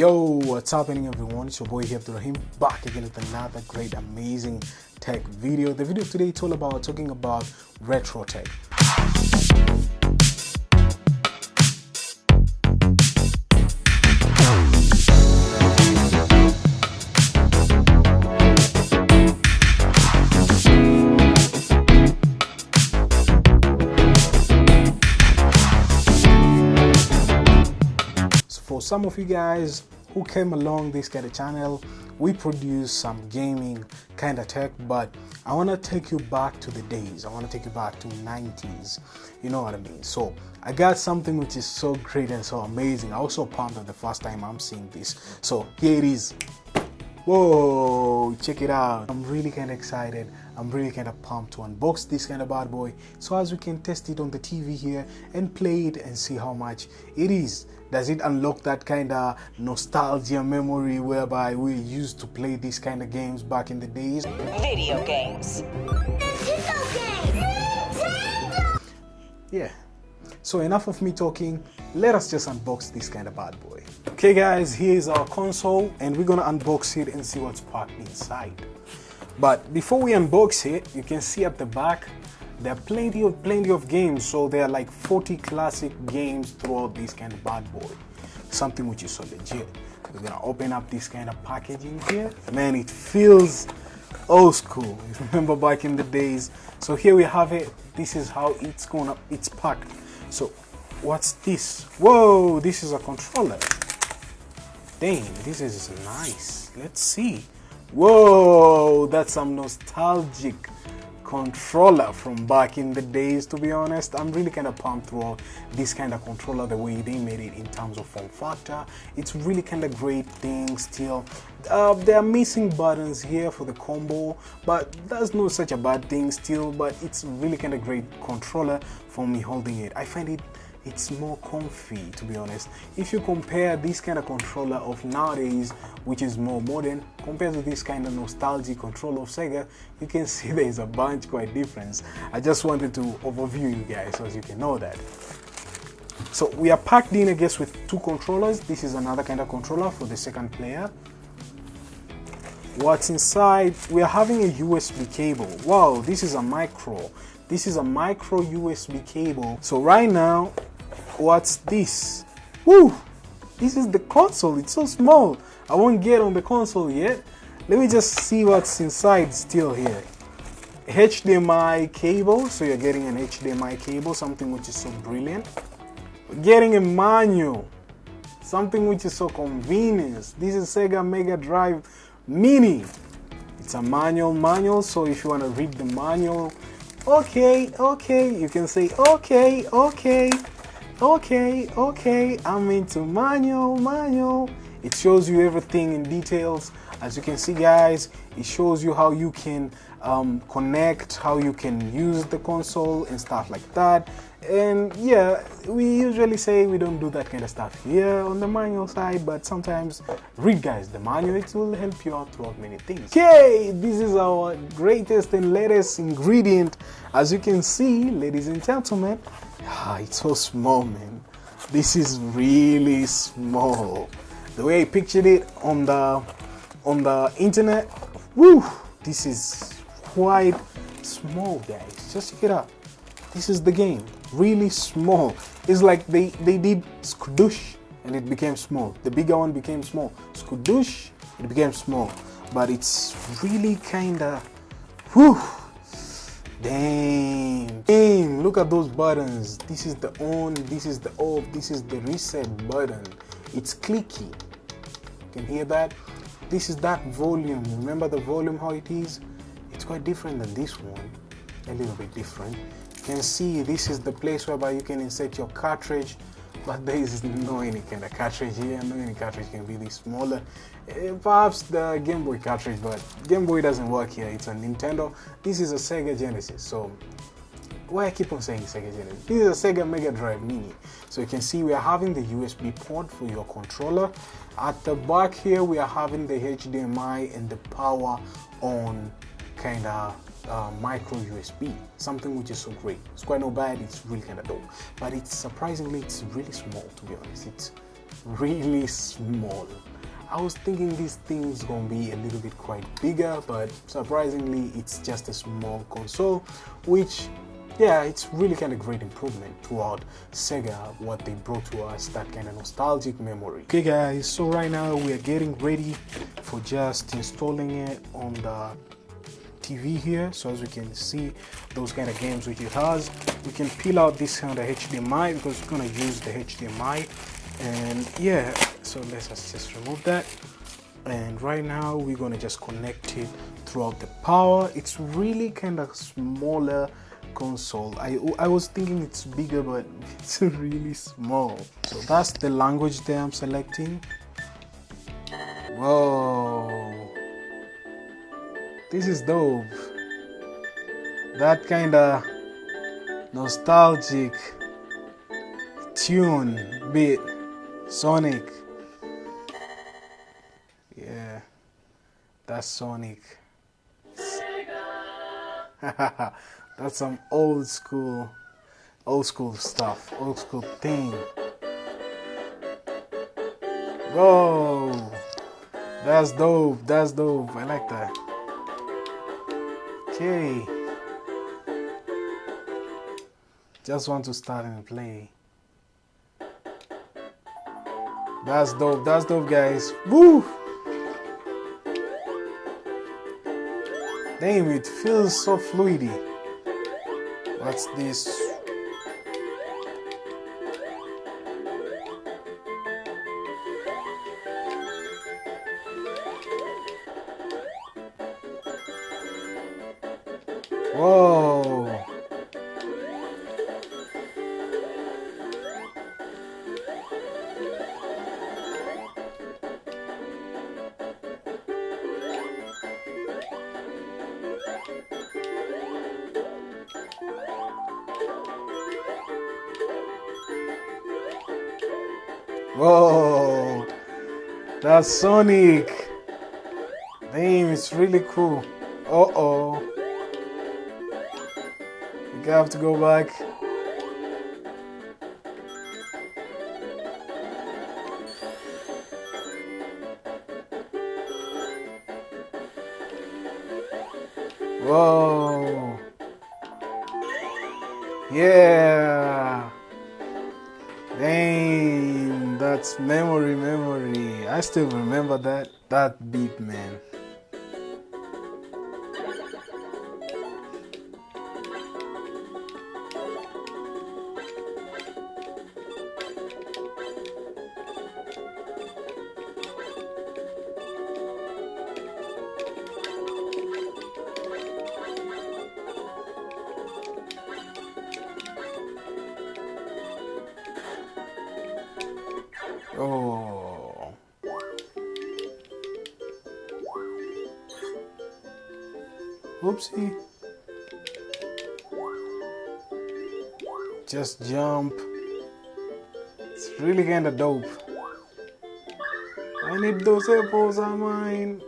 Yo, what's happening everyone? It's your boy here, Abdurrahim, back again with another great, amazing tech video. The video today is all about talking about retro tech. For some of you guys who came along this kind of channel, we produce some gaming kind of tech, but I want to take you back to the days. I want to take you back to 90s. You know what I mean? So I got something which is so great and so amazing. I also pumped on the first time I'm seeing this. So here it is. Whoa, check it out. I'm really kind of excited. I'm really kind of pumped to unbox this kind of bad boy so as we can test it on the TV here and play it and see how much it is. Does it unlock that kind of nostalgia memory whereby we used to play these kind of games back in the days? Video games. Yeah. So enough of me talking, let us just unbox this kind of bad boy. Okay guys, here's our console and we're gonna unbox it and see what's packed inside. But before we unbox it, you can see at the back there are plenty of games. So there are like 40 classic games throughout this kind of bad boy. Something which is so legit. We're gonna open up this kind of packaging here. Man, it feels old school. Remember back in the days. So here we have it. This is how it's packed. So what's this? Whoa, this is a controller. Dang, this is nice. Let's see. Whoa, that's some nostalgic controller from back in the days. To be honest, I'm really kind of pumped throughout this kind of controller, the way they made it in terms of form factor. It's really kind of great thing still. There are missing buttons here for the combo, but that's not such a bad thing still. But it's really kind of great controller for me holding it. I find it's more comfy, to be honest. If you compare this kind of controller of nowadays, which is more modern, compared to this kind of nostalgic controller of Sega, you can see there's a bunch quite difference. I just wanted to overview you guys so as you can know that. So we are packed in, I guess, with two controllers. This is another kind of controller for the second player. What's inside? We are having a USB cable. Wow, this is a micro. This is a micro USB cable. So right now, what's this? Woo! This is the console. It's so small. I won't get on the console yet. Let me just see what's inside still here. HDMI cable. So you're getting an HDMI cable, something which is so brilliant. Getting a manual, something which is so convenient. This is Sega Mega Drive Mini. It's a manual. So if you want to read the manual, okay, you can say okay, I'm into manual. It shows you everything in details. As you can see guys, it shows you how you can connect, how you can use the console and stuff like that. And yeah, we usually say we don't do that kind of stuff here on the manual side, but sometimes read guys the manual. It will help you out throughout many things. Okay, this is our greatest and latest ingredient. As you can see, ladies and gentlemen, it's so small, man. This is really small. The way I pictured it on the internet, woo, this is quite small guys. Just check it out. This is the game, really small. It's like they did skudoosh and it became small. The bigger one became small. Skudoosh, it became small. But it's really kinda, whew, damn, look at those buttons. This is the on, this is the off, this is the reset button. It's clicky. You can hear that? This is that volume. Remember the volume, how it is? It's quite different than this one. A little bit different. You can see this is the place whereby you can insert your cartridge, but there is no any kind of cartridge here. No any cartridge can be this smaller. Perhaps the Game Boy cartridge, but Game Boy doesn't work here. It's a Nintendo. This is a Sega Genesis. So why I keep on saying Sega Genesis? This is a Sega Mega Drive Mini. So you can see we are having the USB port for your controller. At the back here, we are having the HDMI and the power on kind of micro USB, something which is so great. It's quite not bad, it's really kind of dope, but it's surprisingly, it's really small, to be honest. really small. I was thinking this thing's gonna be a little bit quite bigger, but surprisingly it's just a small console, which, yeah, it's really kind of great improvement throughout Sega, what they brought to us, that kind of nostalgic memory. Okay guys, so right now we are getting ready for just installing it on the TV here. So as we can see, those kind of games which it has, we can peel out this kind of HDMI because we're gonna use the HDMI. And yeah, so let's just remove that, and right now we're gonna just connect it throughout the power. It's really kind of smaller console. I was thinking it's bigger, but it's really small. So that's the language that I'm selecting. Whoa, this is dope. That kind of nostalgic tune beat. Sonic. Yeah, that's Sonic. Sega. That's some old school stuff, old school thing. Whoa, that's dope, that's dope. I like that. Okay, just want to start and play. That's dope guys. Woo! Damn, it feels so fluidy. What's this? Whoa! Whoa, that's Sonic. Damn, it's really cool. Uh-oh. We have to go back. Whoa. Yeah. Dang, that's memory. I still remember that beat, man. Oh. Oopsie. Just jump. It's really kinda dope. I need those apples are mine.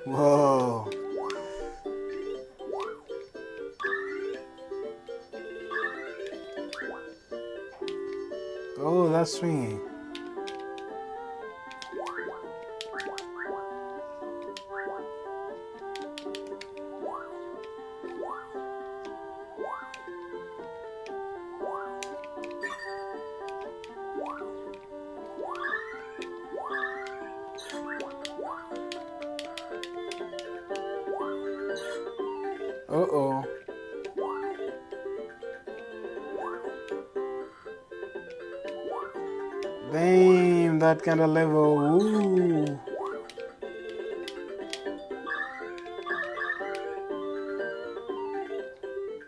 Whoa. Oh, that's swinging. Uh-oh. Damn, that kind of level. Ooh.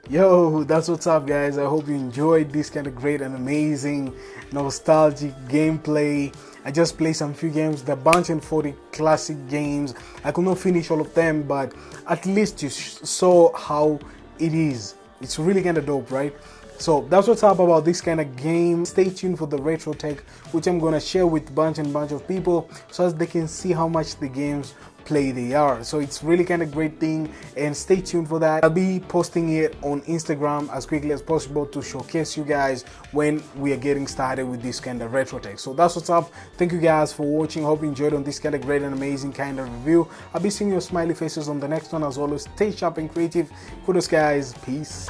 Yo, that's what's up guys. I hope you enjoyed this kind of great and amazing nostalgic gameplay. I just played some few games, the bunch and 40 classic games. I could not finish all of them, but at least you saw how it is. It's really kind of dope, right? So that's what's up about this kind of game. Stay tuned for the retro tech, which I'm gonna share with bunch of people so as they can see how much the games play they are. So it's really kind of great thing, and stay tuned for that. I'll be posting it on Instagram as quickly as possible to showcase you guys when we are getting started with this kind of retro tech. So that's what's up. Thank you guys for watching. Hope you enjoyed on this kind of great and amazing kind of review. I'll be seeing your smiley faces on the next one. As always, stay sharp and creative. Kudos guys, peace.